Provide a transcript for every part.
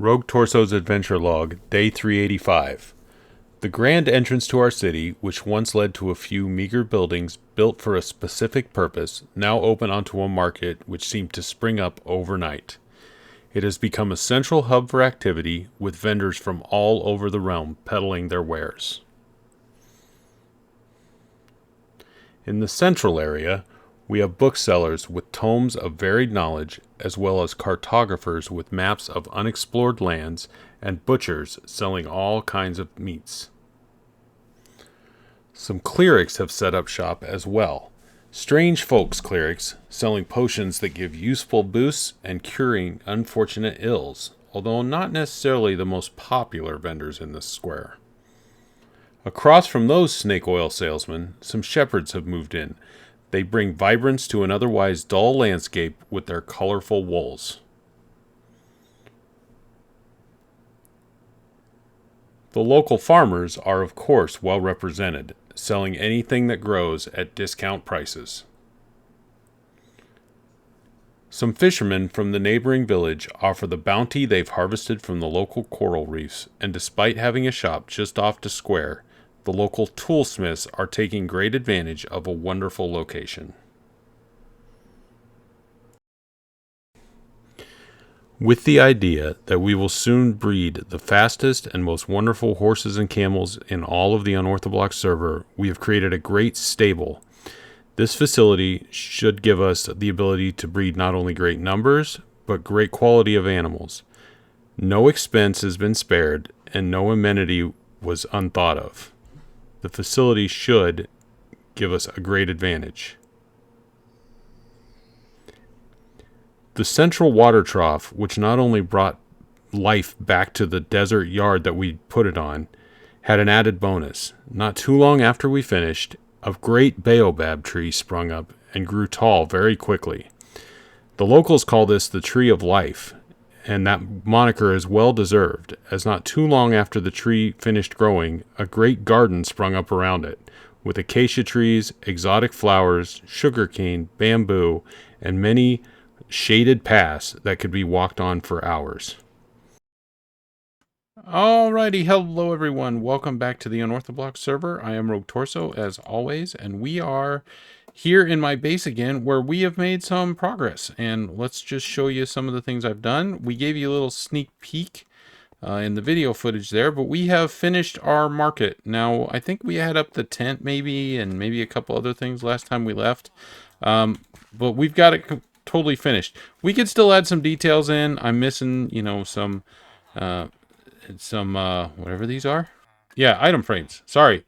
Rogue Torso's Adventure Log, Day 385. The grand entrance to our city, which once led to a few meager buildings built for a specific purpose, now open onto a market which seemed to spring up overnight. It has become a central hub for activity, with vendors from all over the realm peddling their wares. In the central area, we have booksellers with tomes of varied knowledge, as well as cartographers with maps of unexplored lands, and butchers selling all kinds of meats. Some clerics have set up shop as well. Strange folks clerics, selling potions that give useful boosts and curing unfortunate ills, although not necessarily the most popular vendors in this square. Across from those snake oil salesmen, some shepherds have moved in. They bring vibrance to an otherwise dull landscape with their colorful wools. The local farmers are, of course, well represented, selling anything that grows at discount prices. Some fishermen from the neighboring village offer the bounty they've harvested from the local coral reefs, and despite having a shop just off the square, the local toolsmiths are taking great advantage of a wonderful location. With the idea that we will soon breed the fastest and most wonderful horses and camels in all of the Unorthoblocks server, we have created a great stable. This facility should give us the ability to breed not only great numbers, but great quality of animals. No expense has been spared, and no amenity was unthought of. The facility should give us a great advantage. The central water trough, which not only brought life back to the desert yard that we put it on, had an added bonus. Not too long after we finished, a great baobab tree sprung up and grew tall very quickly. The locals call this the Tree of Life, and that moniker is well deserved, as not too long after the tree finished growing, a great garden sprung up around it, with acacia trees, exotic flowers, sugarcane, bamboo, and many shaded paths that could be walked on for hours. Alrighty, hello everyone, welcome back to the Unorthoblocks server. I am Rogue Torso, as always, and we are here in my base again, where we have made some progress, and let's just show you some of the things I've done. We gave you a little sneak peek in the video footage there, but we have finished our market. Now, I think we had up the tent maybe, and maybe a couple other things last time we left, but we've got it totally finished. We could still add some details in. I'm missing, some whatever these are. Yeah, item frames. Sorry.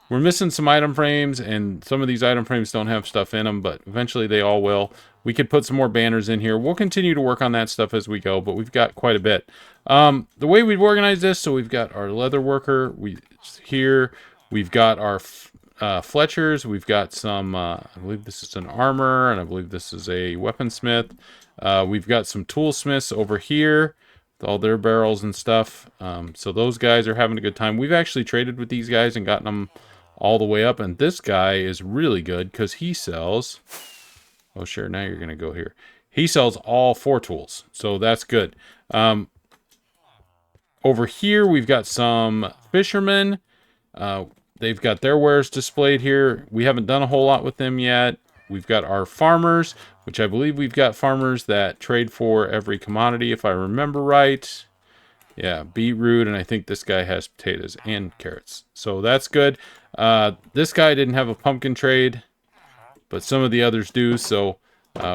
We're missing some item frames, and some of these item frames don't have stuff in them, but eventually they all will. We could put some more banners in here. We'll continue to work on that stuff as we go, but we've got quite a bit. The way we've organized this, so we've got our leather worker here. We've got our Fletchers. We've got some, I believe this is an armor, and I believe this is a weaponsmith. We've got some toolsmiths over here, all their barrels and stuff. So those guys are having a good time. We've actually traded with these guys and gotten them all the way up, and this guy is really good because he sells, oh sure, now you're gonna go here. He sells all 4 tools, so that's good. Over here we've got some fishermen. They've got their wares displayed here. We haven't done a whole lot with them yet. We've got our farmers, which I believe we've got farmers that trade for every commodity, if I remember right. Yeah, beetroot, and I think this guy has potatoes and carrots. So that's good. This guy didn't have a pumpkin trade, but some of the others do. So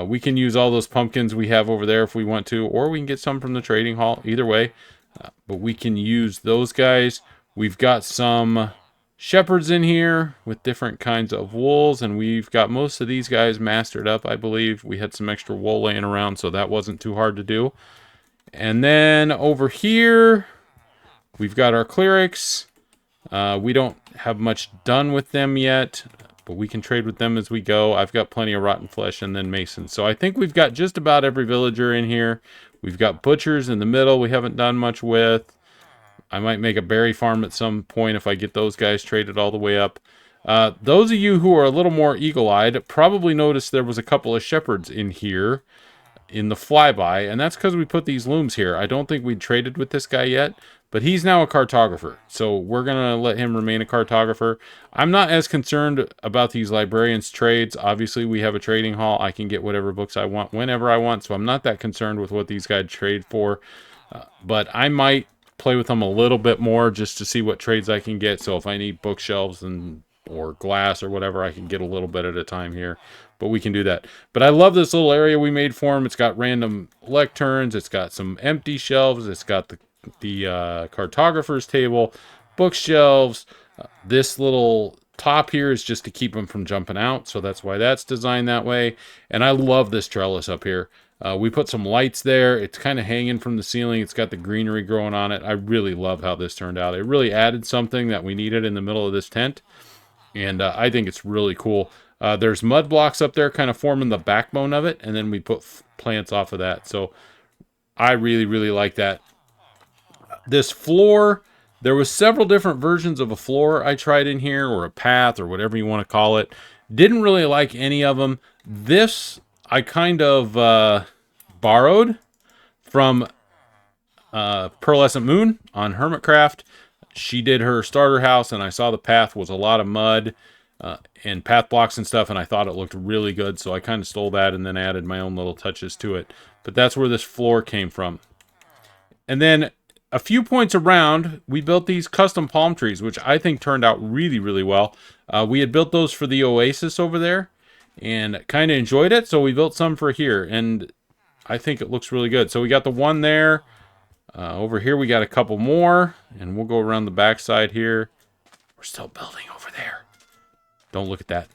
we can use all those pumpkins we have over there if we want to, or we can get some from the trading hall. Either way, but we can use those guys. We've got some shepherds in here with different kinds of wools, and we've got most of these guys mastered up, I believe. We had some extra wool laying around, so that wasn't too hard to do. And then over here, we've got our clerics. We don't have much done with them yet, but we can trade with them as we go. I've got plenty of rotten flesh and then masons. So I think we've got just about every villager in here. We've got butchers in the middle we haven't done much with. I might make a berry farm at some point if I get those guys traded all the way up. Those of you who are a little more eagle-eyed probably noticed there was a couple of shepherds in here. in the flyby, and that's because we put these looms here. I don't think we traded with this guy yet, but he's now a cartographer, so we're gonna let him remain a cartographer. I'm not as concerned about these librarians' trades. Obviously, we have a trading hall. I can get whatever books I want whenever I want, so I'm not that concerned with what these guys trade for. But I might play with them a little bit more just to see what trades I can get. So if I need bookshelves and or glass or whatever, I can get a little bit at a time here. But we can do that. But I love this little area we made for him. It's got random lecterns. It's got some empty shelves. It's got the cartographer's table, bookshelves. This little top here is just to keep them from jumping out. So that's why that's designed that way. And I love this trellis up here. We put some lights there. It's kind of hanging from the ceiling. It's got the greenery growing on it. I really love how this turned out. It really added something that we needed in the middle of this tent. And I think it's really cool. There's mud blocks up there kind of forming the backbone of it. And then we put plants off of that. So I really, really like that. This floor, there was several different versions of a floor I tried in here, or a path, or whatever you want to call it. Didn't really like any of them. This I kind of borrowed from Pearlescent Moon on Hermitcraft. She did her starter house, and I saw the path was a lot of mud and path blocks and stuff, and I thought it looked really good, so I kind of stole that and then added my own little touches to it. But that's where this floor came from. And then a few points around, we built these custom palm trees, which I think turned out really, really well. We had built those for the oasis over there, and kind of enjoyed it, so we built some for here, and I think it looks really good. So we got the one there. Over here we got a couple more, and we'll go around the back side here. We're still building over there. Don't look at that.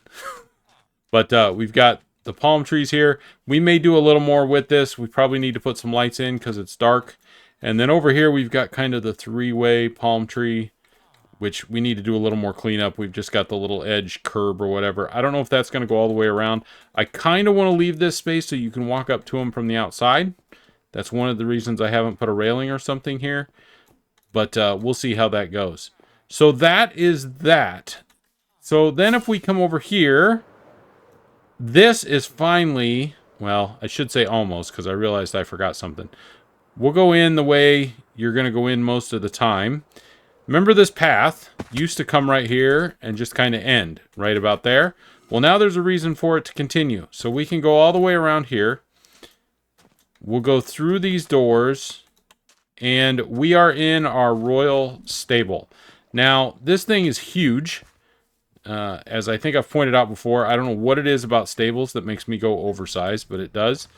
But we've got the palm trees here. We may do a little more with this. We probably need to put some lights in because it's dark. And then over here we've got kind of the three-way palm tree, which we need to do a little more cleanup. We've just got the little edge curb or whatever. I don't know if that's going to go all the way around. I kind of want to leave this space so you can walk up to them from the outside. That's one of the reasons I haven't put a railing or something here. But we'll see how that goes. So that is that. So then if we come over here, this is finally, well, I should say almost, because I realized I forgot something. We'll go in the way you're going to go in most of the time. Remember, this path used to come right here and just kind of end right about there. Well, now there's a reason for it to continue. So we can go all the way around here. We'll go through these doors, and we are in our royal stable. Now, this thing is huge. As I think I've pointed out before, I don't know what it is about stables that makes me go oversized, but it does.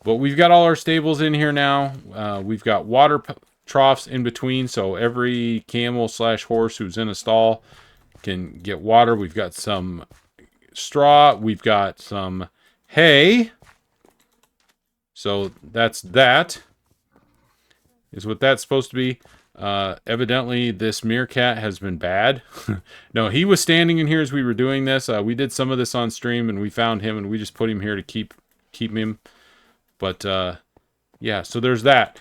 But we've got all our stables in here now. We've got water troughs in between, so every camel/horse who's in a stall can get water. We've got some straw. We've got some hay. So that's that. Is what that's supposed to be. Evidently, this meerkat has been bad. No, he was standing in here as we were doing this. We did some of this on stream, and we found him, and we just put him here to keep him. But, yeah, so there's that.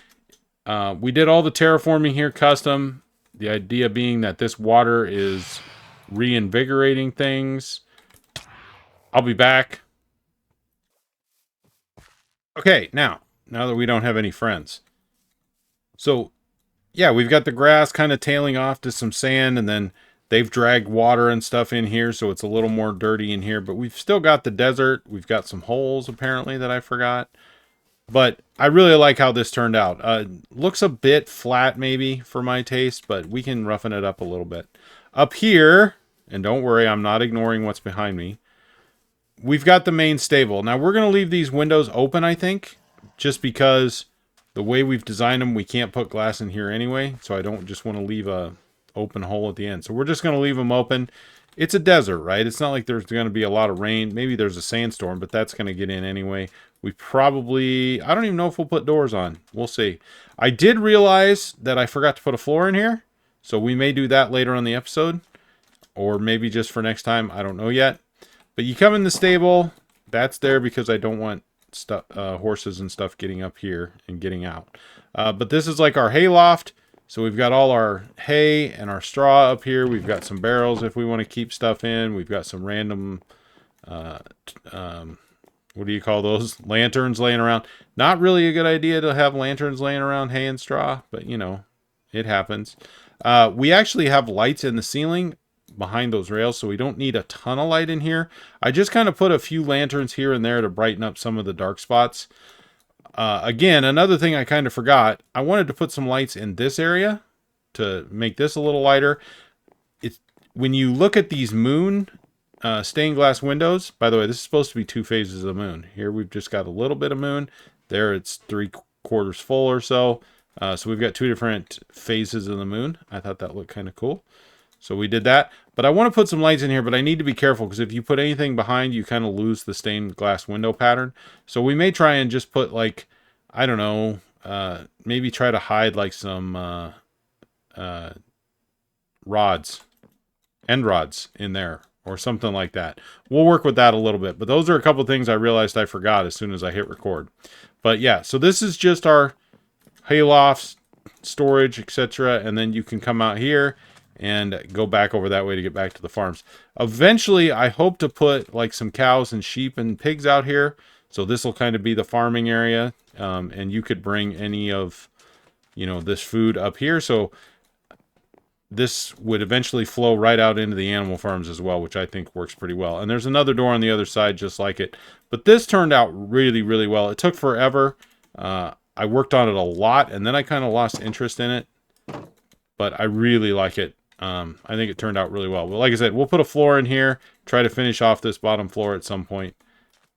We did all the terraforming here custom. The idea being that this water is reinvigorating things. I'll be back. Okay, now that we don't have any friends. So, yeah, we've got the grass kind of tailing off to some sand, and then they've dragged water and stuff in here, so it's a little more dirty in here. But we've still got the desert. We've got some holes, apparently, that I forgot. But I really like how this turned out. Looks a bit flat, maybe, for my taste, but we can roughen it up a little bit. Up here, and don't worry, I'm not ignoring what's behind me, we've got the main stable. Now, we're going to leave these windows open, I think, just because the way we've designed them, we can't put glass in here anyway, so I don't just want to leave a open hole at the end. So we're just going to leave them open. It's a desert, right? It's not like there's going to be a lot of rain. Maybe there's a sandstorm, but that's going to get in anyway. We probably, I don't even know if we'll put doors on. We'll see. I did realize that I forgot to put a floor in here, so we may do that later on the episode, or maybe just for next time. I don't know yet. But you come in the stable. That's there because I don't want stuff, horses and stuff getting up here and getting out. But this is like our hay loft. So we've got all our hay and our straw up here. We've got some barrels if we want to keep stuff in. We've got some random, what what do you call those? Lanterns laying around. Not really a good idea to have lanterns laying around hay and straw, but you know, it happens. We actually have lights in the ceiling behind those rails, so we don't need a ton of light in here. I just kind of put a few lanterns here and there to brighten up some of the dark spots. Again, another thing I kind of forgot, I wanted to put some lights in this area to make this a little lighter. It's when you look at these moon stained glass windows, by the way, this is supposed to be 2 phases of the moon. Here we've just got a little bit of moon. There it's 3/4 full or so. So we've got 2 different phases of the moon. I thought that looked kind of cool. So we did that. But I want to put some lights in here, but I need to be careful because if you put anything behind, you kind of lose the stained glass window pattern. So we may try and just put like, I don't know, maybe try to hide like some rods, end rods in there or something like that. We'll work with that a little bit. But those are a couple things I realized I forgot as soon as I hit record. But yeah, so this is just our haylofts, storage, etc. And then you can come out here and go back over that way to get back to the farms. Eventually, I hope to put like some cows and sheep and pigs out here. So this will kind of be the farming area. And you could bring any of, you know, this food up here. So this would eventually flow right out into the animal farms as well, which I think works pretty well. And there's another door on the other side just like it. But this turned out really, really well. It took forever. I worked on it a lot, and then I kind of lost interest in it. But I really like it. I think it turned out really well. But like I said, we'll put a floor in here, try to finish off this bottom floor at some point.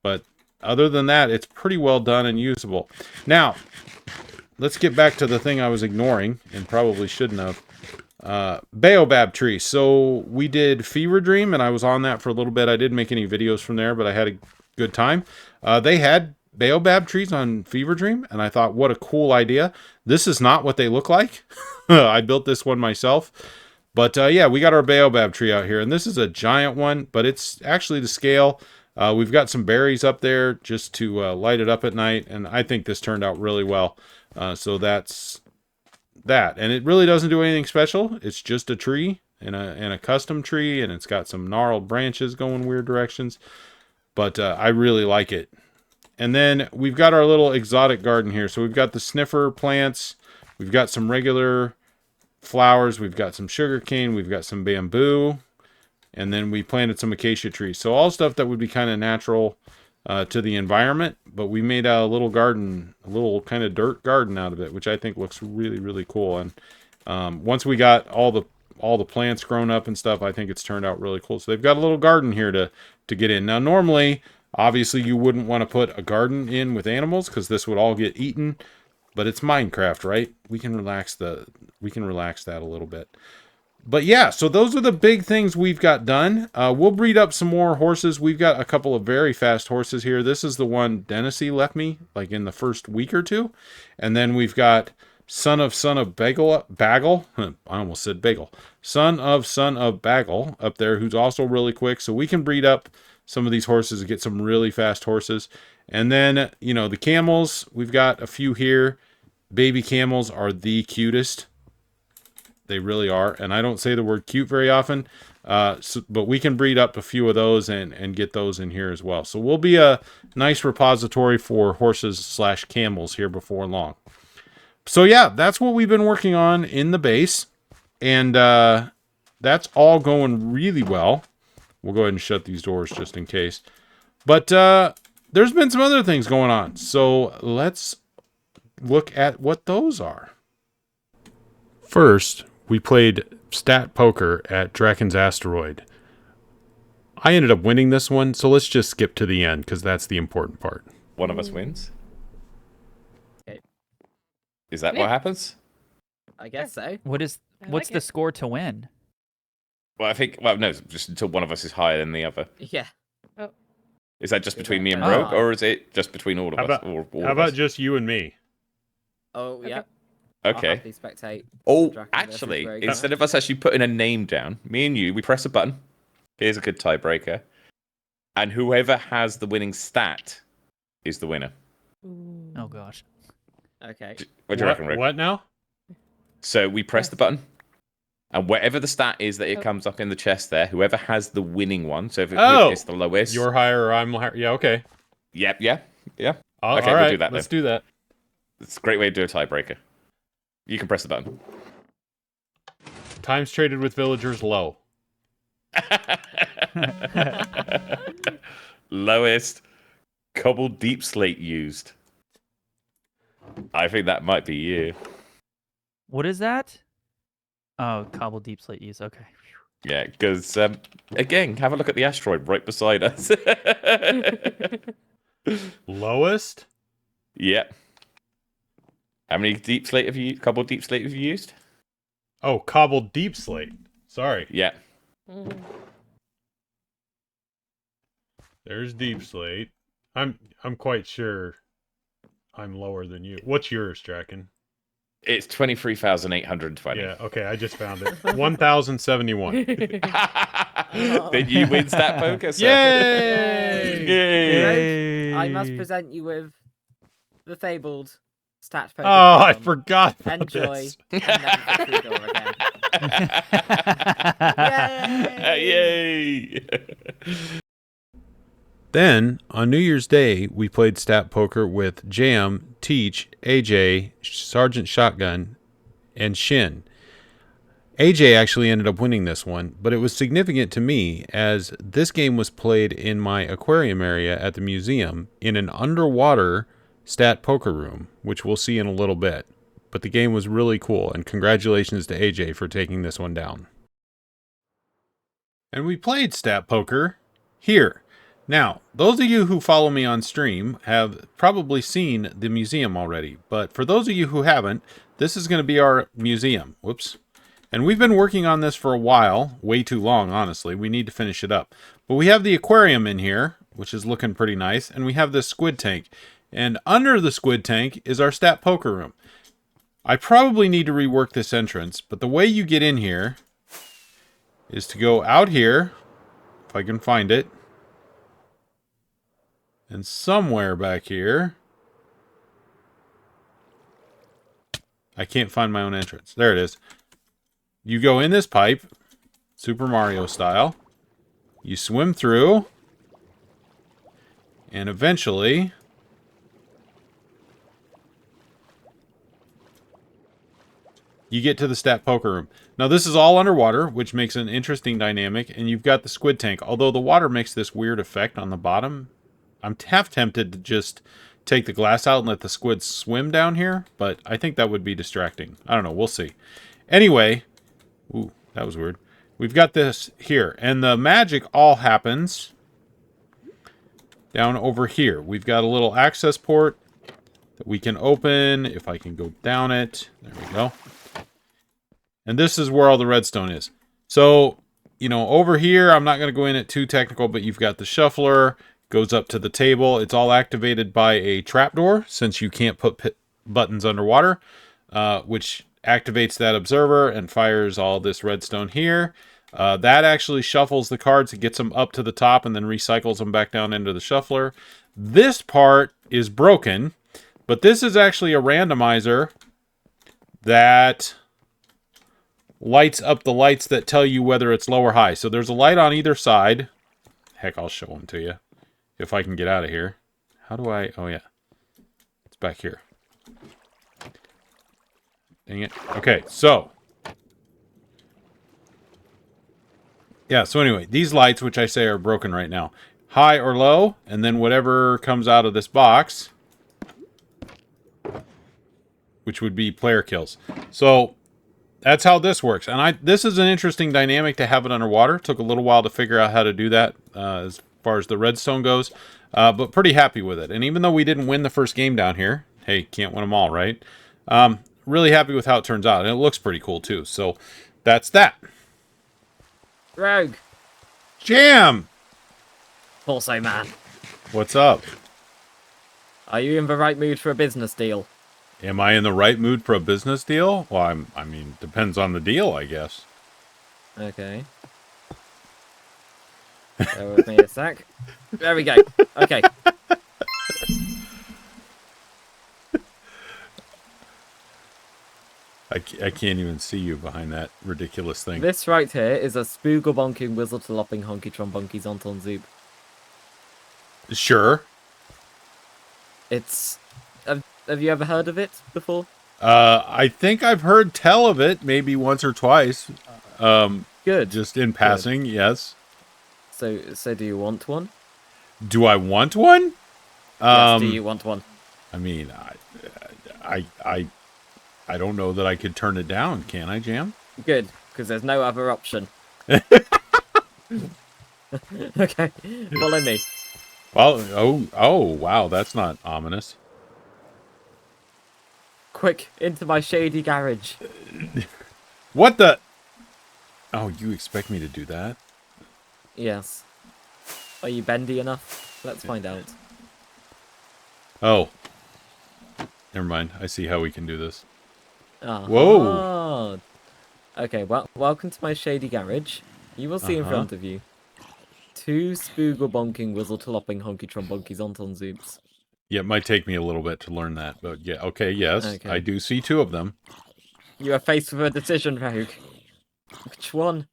But other than that, it's pretty well done and usable. Now, let's get back to the thing I was ignoring and probably shouldn't have. Baobab tree. So we did Fever Dream, and I was on that for a little bit. I didn't make any videos from there, but I had a good time. They had Baobab trees on Fever Dream, and I thought, what a cool idea. This is not what they look like. I built this one myself. But yeah, we got our Baobab tree out here, and this is a giant one, but it's actually to scale. We've got some berries up there just to light it up at night, and I think this turned out really well. So that's that. And it really doesn't do anything special. It's just a tree and a custom tree, and it's got some gnarled branches going weird directions. But I really like it. And then we've got our little exotic garden here. So we've got the sniffer plants. We've got some regular flowers. We've got some sugarcane. We've got some bamboo. And then we planted some acacia trees. So all stuff that would be kind of natural to the environment. But we made a little garden, a little kind of dirt garden out of it, which I think looks really, really cool. And once we got all the plants grown up and stuff, I think it's turned out really cool. So they've got a little garden here to get in. Now, normally, obviously, you wouldn't want to put a garden in with animals because this would all get eaten. But it's Minecraft, right? We can relax that a little bit. But yeah, so those are the big things we've got done. We'll breed up some more horses. We've got a couple of very fast horses here. This is the one Dennisy left me, like in the first week or two. And then we've got son of Bagel. I almost said Bagel. Son of Bagel up there, who's also really quick. So we can breed up some of these horses and get some really fast horses. And then, you know, the camels, we've got a few here. Baby camels are the cutest. They really are. And I don't say the word cute very often. But we can breed up a few of those and get those in here as well. So we'll be a nice repository for horses/camels here before long. So yeah, that's what we've been working on in the base. And that's all going really well. We'll go ahead and shut these doors just in case. But there's been some other things going on. So let's look at what those are. First, we played stat poker at Draken's Asteroid. I ended up winning this one, so let's just skip to the end because that's the important part. One of us wins. Okay. Is that what happens? I guess so. What's the score to win? Well, I think, no, just until one of us is higher than the other. Yeah. Is that just between me and Rogue, or is it just between all of us? How about just you and me? Oh, yeah. Okay. I'll happily spectate. Oh, Draken actually, versus Rogue. instead of us actually putting a name down, me and you, we press a button. Here's a good tiebreaker. And whoever has the winning stat is the winner. Oh, gosh. Okay. What do you reckon, Rogue? What now? So we press the button, and whatever the stat is that it comes up in the chest there, whoever has the winning one, so if it's the lowest... You're higher or I'm higher. Yeah, okay. Yep, yeah. All Okay, we'll right, do that let's then. do that. It's a great way to do a tiebreaker. You can press the button. Times traded with villagers low. Lowest cobbled deep slate used. I think that might be you. What is that? Oh, cobble deep slate use. Okay. Yeah, because, again, have a look at the asteroid right beside us. Lowest? Yeah. How many deep slate have you, cobbled deep slate have you used? Oh, cobbled deep slate. Sorry. Yeah. There's deep slate. I'm quite sure I'm lower than you. What's yours, Draken? It's 23,820. Yeah, okay, I just found it. 1,071. Then you win stat poker, sir. Yay! Yay! I must present you with the fabled stat poker. Oh, I column. forgot about Enjoy. this. And never put through door again. Yay! Then, on New Year's Day, we played stat poker with Jam, Teach, AJ, Sergeant Shotgun, and Shin. AJ actually ended up winning this one, but it was significant to me as this game was played in my aquarium area at the museum in an underwater stat poker room, which we'll see in a little bit. But the game was really cool, and congratulations to AJ for taking this one down. And we played stat poker here. Now, those of you who follow me on stream have probably seen the museum already, but for those of you who haven't, this is going to be our museum. Whoops. And we've been working on this for a while, way too long, honestly. We need to finish it up. But we have the aquarium in here, which is looking pretty nice, and we have this squid tank. And under the squid tank is our stat poker room. I probably need to rework this entrance, but the way you get in here is to go out here, if I can find it. And somewhere back here, I can't find my own entrance. There it is. You go in this pipe, Super Mario style. You swim through, and eventually you get to the stat poker room. Now this is all underwater, which makes an interesting dynamic, and you've got the squid tank. Although the water makes this weird effect on the bottom, I'm half tempted to just take the glass out and let the squid swim down here, but I think that would be distracting. I don't know, we'll see. Anyway, ooh, that was weird. We've got this here, and the magic all happens down over here. We've got a little access port that we can open, if I can go down it. There we go. And this is where all the redstone is. So, you know, over here, I'm not going to go in it too technical, but you've got the shuffler, goes up to the table. It's all activated by a trapdoor, since you can't put buttons underwater, which activates that observer and fires all this redstone here. That actually shuffles the cards. It gets them up to the top and then recycles them back down into the shuffler. This part is broken, but this is actually a randomizer that lights up the lights that tell you whether it's low or high. So there's a light on either side. Heck, I'll show them to you if I can get out of here. How do I... Oh, yeah. It's back here. Dang it. Okay, so... Yeah, so anyway, these lights, which I say are broken right now, high or low, and then whatever comes out of this box, which would be player kills. So that's how this works. And this is an interesting dynamic to have it underwater. Took a little while to figure out how to do that as far as the redstone goes, but pretty happy with it. And even though we didn't win the first game down here, hey, can't win them all, right? Really happy with how it turns out. And it looks pretty cool, too. So that's that. Rogue. Jam! Also, man. What's up? Are you in the right mood for a business deal? Am I in the right mood for a business deal? Well, I mean, depends on the deal, I guess. Okay. Bear with me a sec. There we go. Okay. I can't even see you behind that ridiculous thing. This right here is a spoogle bonking, whistle to lopping, honky trombunky zonton zoop. Sure. It's. Have you ever heard of it before? I think I've heard tell of it maybe once or twice. Good. Just in passing, yes. So do you want one? Do I want one? Yes, do you want one? I mean, I don't know that I could turn it down. Can I, Jam? Good, because there's no other option. Okay, follow me. Well, oh, wow, that's not ominous. Quick, into my shady garage. What the? Oh, you expect me to do that? Yes. Are you bendy enough? Let's find out. Oh. Never mind. I see how we can do this. Ah. Whoa. Okay, well, welcome to my shady garage. You will see in front of you 2 spoogle bonking, whizzle tlopping, honky trombonky zonton zoops. Yeah, it might take me a little bit to learn that, but yeah, okay, yes. Okay. I do see 2 of them. You are faced with a decision, Rogue. Which one?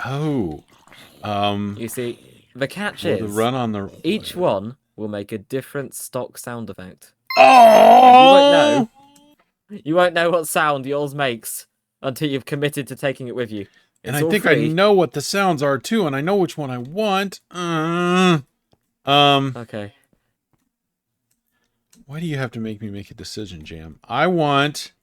Oh. You see, the catch The is run on the... each one will make a different stock sound effect. Oh! You won't know what sound yours makes until you've committed to taking it with you. And It's I all think free. I know what the sounds are too, and I know which one I want. Okay. Why do you have to make me make a decision, Jam? I want...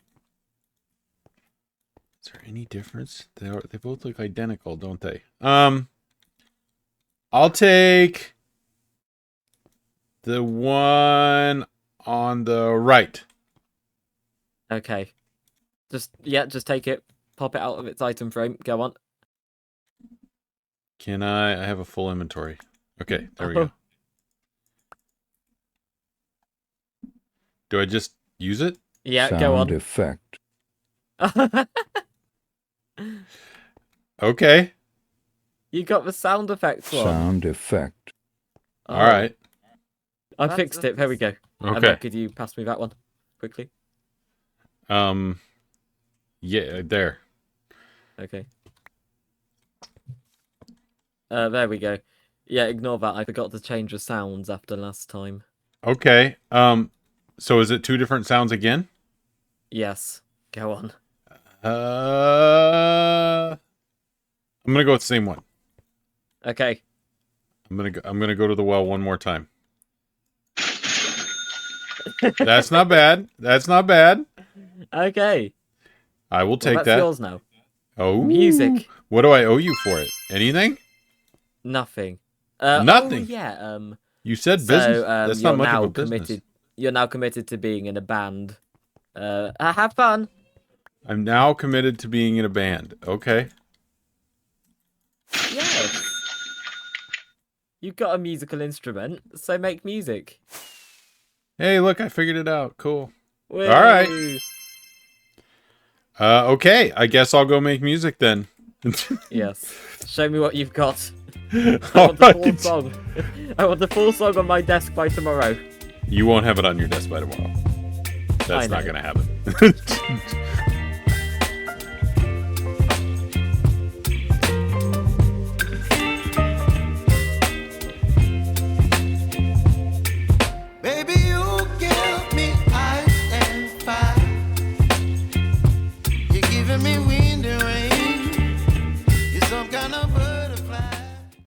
Is there any difference? They both look identical, don't they? I'll take the one on the right. Okay. Just take it. Pop it out of its item frame. Go on. Can I have a full inventory. Okay, there we go. Do I just use it? Yeah, Sound go on. effect. Okay. You got the sound effect one. Sound effect. Oh, All right. I fixed it. There we go. Okay. Could you pass me that one quickly? Yeah, there. Okay. There we go. Yeah, ignore that. I forgot to change the sounds after last time. Okay. So is it 2 different sounds again? Yes. Go on. I'm gonna go with the same one. Okay. I'm gonna go to the well one more time. That's not bad. That's not bad. Okay. I will take that's that. yours now. Oh, Music. What do I owe you for it? Anything? Nothing. Nothing? Oh, yeah. You said business. That's you're not much now of a business. committed. You're now committed to being in a band. Have fun. I'm now committed to being in a band. Okay. Yes. You've got a musical instrument, so make music. Hey, look, I figured it out. Cool. Woo. All right. Okay, I guess I'll go make music then. Yes. Show me what you've got. I I want the full song. I want the full song on my desk by tomorrow. You won't have it on your desk by tomorrow. That's I not know. gonna happen. Baby, you give me ice and fire. You're giving me wind and rain. You're some kind of bird.